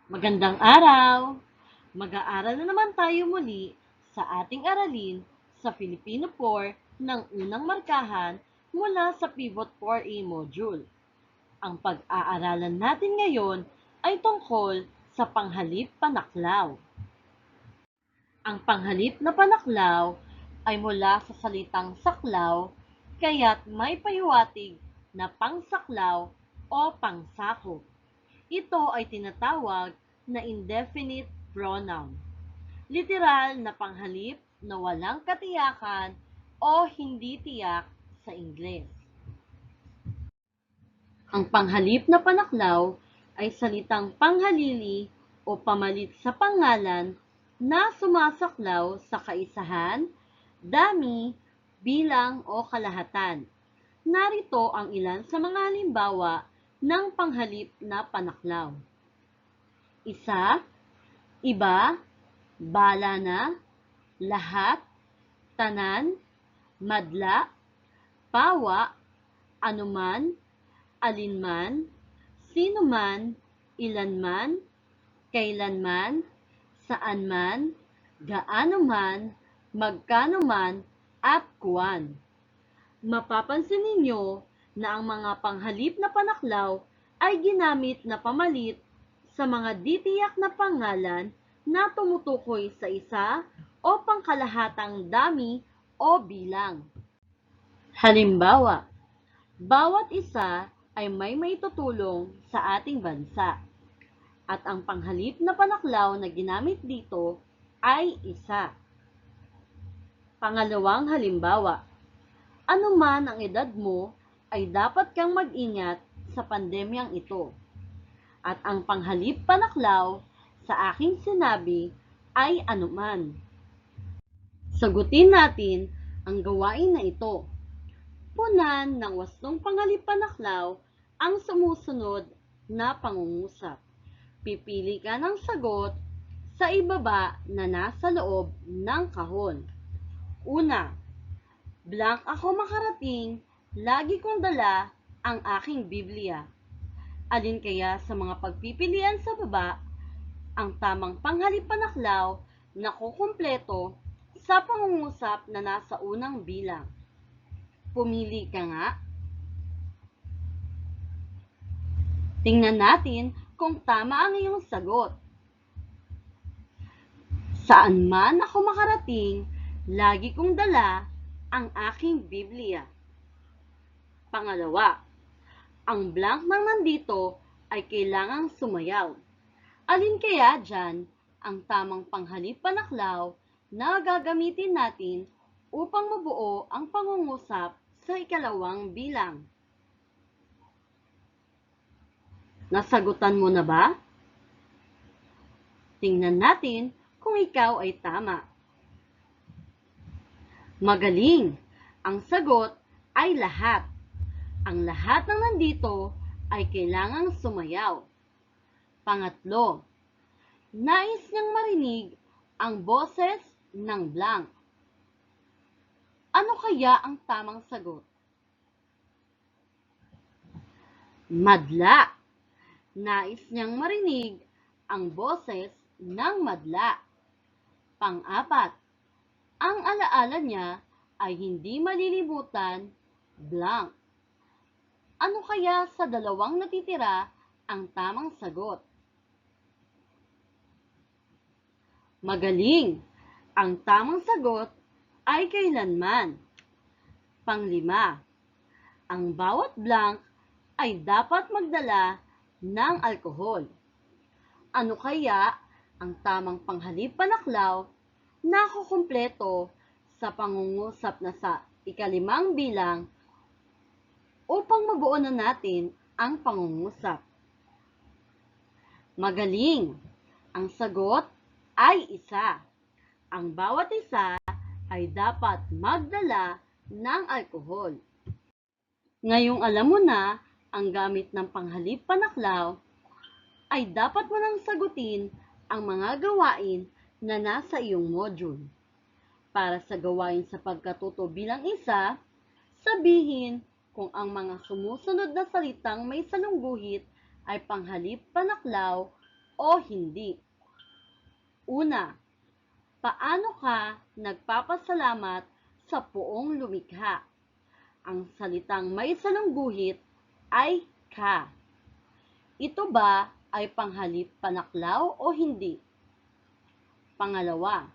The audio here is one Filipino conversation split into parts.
Magandang araw! Mag-aaral na naman tayo muli sa ating aralin sa Filipino 4 ng unang markahan mula sa Pivot 4A module. Ang pag-aaralan natin ngayon ay tungkol sa panghalip panaklaw. Ang panghalip na panaklaw ay mula sa salitang saklaw, kaya't may pahiwatig na pangsaklaw o pangsakop. Ito ay tinatawag na indefinite pronoun. Literal na panghalip na walang katiyakan o hindi tiyak sa Ingles. Ang panghalip na panaklaw ay salitang panghalili o pamalit sa pangalan na sumasaklaw sa kaisahan, dami, bilang o kalahatan. Narito ang ilan sa mga halimbawa ng panghalip na panaklaw. Isa, iba, bala na, lahat, tanan, madla, pawa, anuman, alinman, sinuman, ilanman, kailanman, saan man, gaano man, magkano man, at kuwan. Mapapansin ninyo na ang mga panghalip na panaklaw ay ginamit na pamalit sa mga ditiyak na pangalan na tumutukoy sa isa o pangkalahatang dami o bilang. Halimbawa, bawat isa ay may maitutulong sa ating bansa. At ang panghalip na panaklaw na ginamit dito ay isa. Pangalawang halimbawa, anuman ang edad mo ay dapat kang mag-ingat sa pandemyang ito. At ang panghalip panaklaw sa aking sinabi ay anuman. Sagutin natin ang gawain na ito. Punan ng wastong panghalip panaklaw ang sumusunod na pangungusap. Pipili ka ng sagot sa ibaba na nasa loob ng kahon. Una, blank ako makarating, lagi kong dala ang aking Biblia. Alin kaya sa mga pagpipilian sa baba ang tamang panghalip panaklaw na kukumpleto sa pangungusap na nasa unang bilang? Pumili ka nga. Tingnan natin kung tama ang iyong sagot. Saan man ako makarating, lagi kong dala ang aking Biblia. Pangalawa, ang blank ng nandito ay kailangang sumayaw. Alin kaya dyan ang tamang panghalip panaklaw na gagamitin natin upang mabuo ang pangungusap sa ikalawang bilang? Nasagutan mo na ba? Tingnan natin kung ikaw ay tama. Magaling! Ang sagot ay lahat. Ang lahat ng nandito ay kailangang sumayaw. Pangatlo, nais niyang marinig ang boses ng blank. Ano kaya ang tamang sagot? Madla. Nais niyang marinig ang boses ng madla. Pang-apat, ang alaala niya ay hindi malilimutan blank. Ano kaya sa dalawang natitira ang tamang sagot? Magaling! Ang tamang sagot ay kailanman. Panglima, ang bawat blank ay dapat magdala ng alkohol. Ano kaya ang tamang panghalip panaklaw na kukumpleto sa pangungusap na sa ikalimang bilang upang mabuo na natin ang pangungusap? Magaling! Ang sagot ay isa. Ang bawat isa ay dapat magdala ng alkohol. Ngayong alam mo na ang gamit ng panghalip panaklaw, ay dapat mo nang sagutin ang mga gawain na nasa iyong module. Para sa gawain sa pagkatuto bilang isa, sabihin kung ang mga sumusunod na salitang may salungguhit ay panghalip panaklaw o hindi? Una, paano ka nagpapasalamat sa poong lumikha? Ang salitang may salungguhit ay ka. Ito ba ay panghalip panaklaw o hindi? Pangalawa,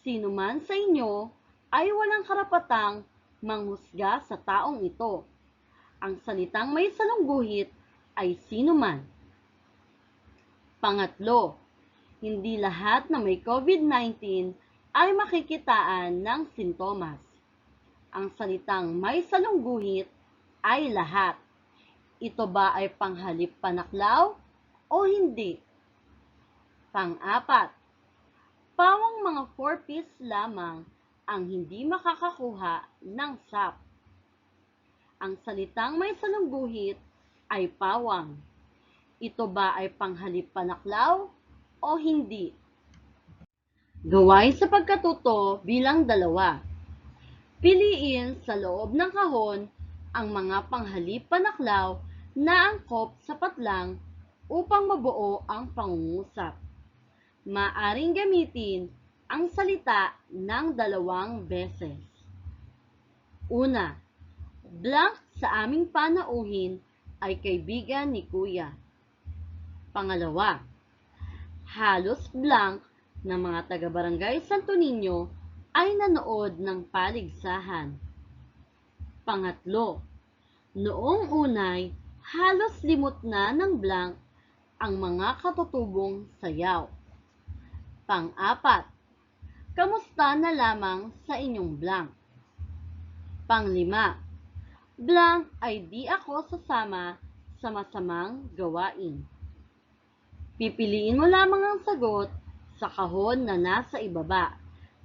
sino man sa inyo ay walang karapatang manghusga sa taong ito. Ang salitang may salungguhit ay sino man. Pangatlo, hindi lahat na may COVID-19 ay makikitaan ng sintomas. Ang salitang may salungguhit ay lahat. Ito ba ay panghalip panaklaw o hindi? Pang-apat, pawang mga 4-piece lamang ang hindi makakakuha ng SAP. Ang salitang may salungguhit ay pawang. Ito ba ay panghalip panaklaw o hindi? Gawain sa pagkatuto bilang 2. Piliin sa loob ng kahon ang mga panghalip panaklaw na angkop sapat lang upang mabuo ang pangungusap. Maaring gamitin ang salita ng 2 beses. Una, blank sa aming panauhin ay kaibigan ni Kuya. Pangalawa, halos blank na mga taga-barangay Santo Niño ay nanood ng paligsahan. Pangatlo, noong unay halos limot na ng blank ang mga katutubong sayaw. Pang-apat, kamusta na lamang sa inyong blank? Pang-5, blank ay di ako sasama sa masamang gawain. Pipiliin mo lamang ang sagot sa kahon na nasa ibaba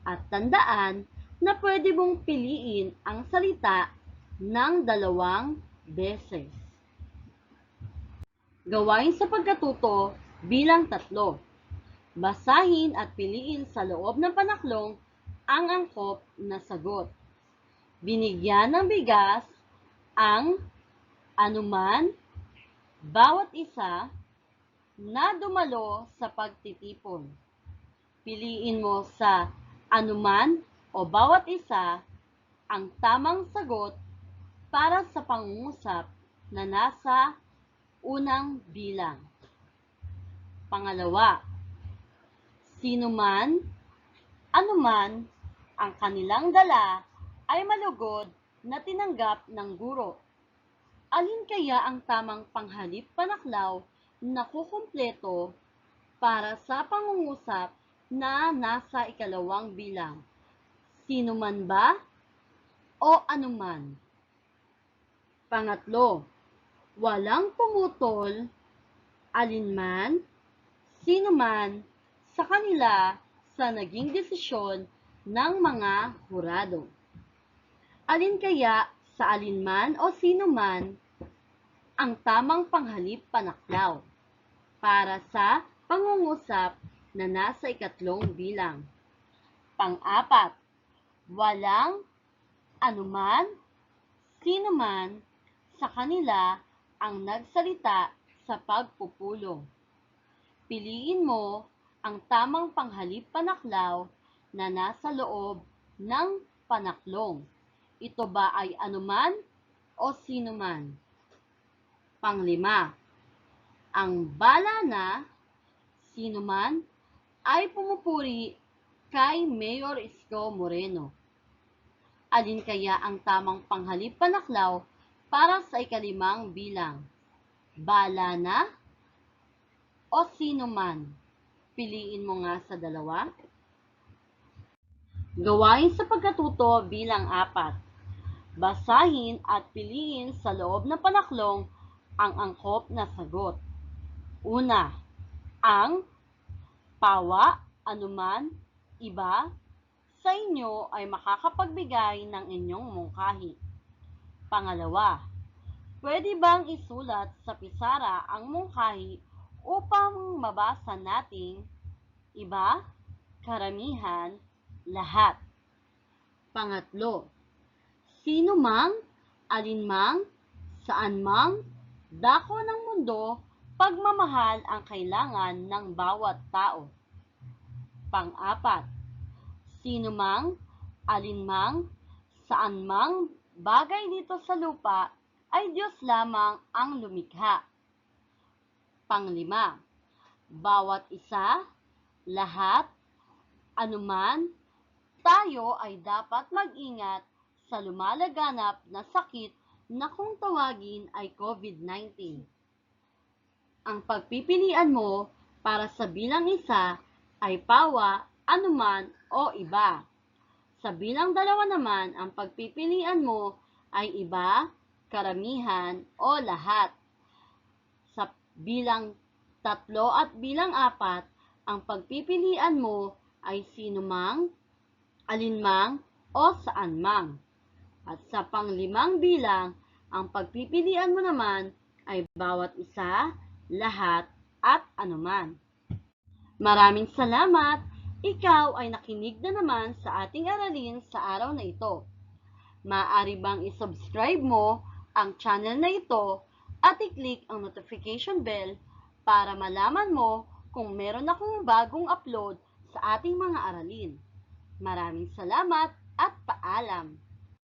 at tandaan na pwede mong piliin ang salita ng 2 beses. Gawain sa pagkatuto bilang 3. Basahin at piliin sa loob ng panaklong ang angkop na sagot. Binigyan ng bigas ang anuman, bawat isa na dumalo sa pagtitipon. Piliin mo sa anuman o bawat isa ang tamang sagot para sa pangungusap na nasa unang bilang. Pangalawa, sino man, anuman, ang kanilang dala ay malugod na tinanggap ng guro. Alin kaya ang tamang panghalip panaklaw na kukumpleto para sa pangungusap na nasa 2 bilang? Sino man ba o anuman? Pangatlo, walang pumutol, alinman, sino man sa kanila sa naging desisyon ng mga hurado. Alin kaya sa alinman o sino man ang tamang panghalip panaklaw para sa pangungusap na nasa 3 bilang? Pang-apat, walang anuman, sino man sa kanila ang nagsalita sa pagpupulong. Piliin mo ang tamang panghalip panaklaw na nasa loob ng panaklong. Ito ba ay anuman o sino man? Pang-5, ang bala na, sino man, ay pumupuri kay Mayor Isko Moreno. Alin kaya ang tamang panghalip panaklaw para sa 5 bilang? Bala na o sino man? Piliin mo nga sa 2. Gawain sa pagkatuto bilang 4. Basahin at piliin sa loob ng panaklong ang angkop na sagot. Una, ang, pawa, anuman, iba, sa inyo ay makakapagbigay ng inyong mungkahi. Pangalawa, pwede bang isulat sa pisara ang mungkahi upang mabasa nating iba, karamihan, lahat? Pangatlo, sino mang, alinmang, saan mang, dako ng mundo Pagmamahal ang kailangan ng bawat tao. Pang-apat, sino mang, alinmang, saan mang bagay dito sa lupa ay Diyos lamang ang lumikha. Panglima, bawat isa, lahat, anuman, tayo ay dapat mag-ingat sa lumalaganap na sakit na kung tawagin ay COVID-19. Ang pagpipilian mo para sa bilang isa ay pawa, anuman o iba. Sa bilang dalawa naman, ang pagpipilian mo ay iba, karamihan o lahat. Sa bilang tatlo at bilang apat, ang pagpipilian mo ay sino mang, alinmang o saan mang. At sa panglimang bilang, ang pagpipilian mo naman ay bawat isa, lahat, at anuman. Maraming salamat! Ikaw ay nakinig na naman sa ating aralin sa araw na ito. Maaari bang isubscribe mo ang channel na ito at i-click ang notification bell para malaman mo kung meron akong bagong upload sa ating mga aralin. Maraming salamat at paalam!